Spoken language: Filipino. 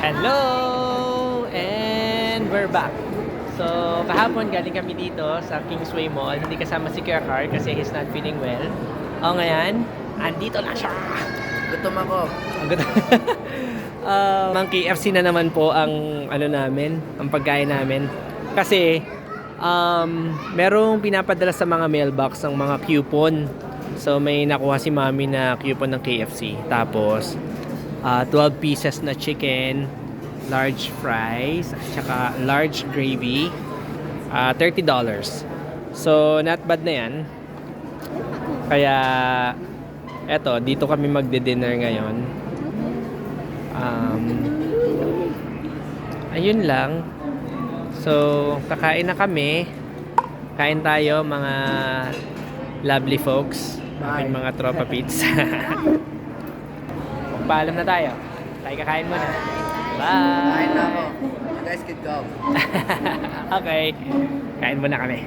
Hello! And we're back. So, kahapon galing kami dito sa Kingsway Mall. Hindi kasama si Kuya Car kasi he's not feeling well. O ngayon, andito na siya! Gutom ako. Ang ganda. Mang KFC na naman po ang namin, ang pagkain namin. Kasi merong pinapadala sa mga mailbox ang mga coupon. So may nakuha si Mami na coupon ng KFC. Tapos 12 pieces na chicken, large fries, at saka large gravy, $30. So not bad na yan. Kaya eto, dito kami magde-dinner ngayon. Ayun lang. So, kakain na kami. Kain tayo mga lovely folks. Aking mga tropa pits. Pagpaalam na tayo. Tayo kakain muna. Bye! Kain na ako. You guys can go. Okay. Kain muna kami.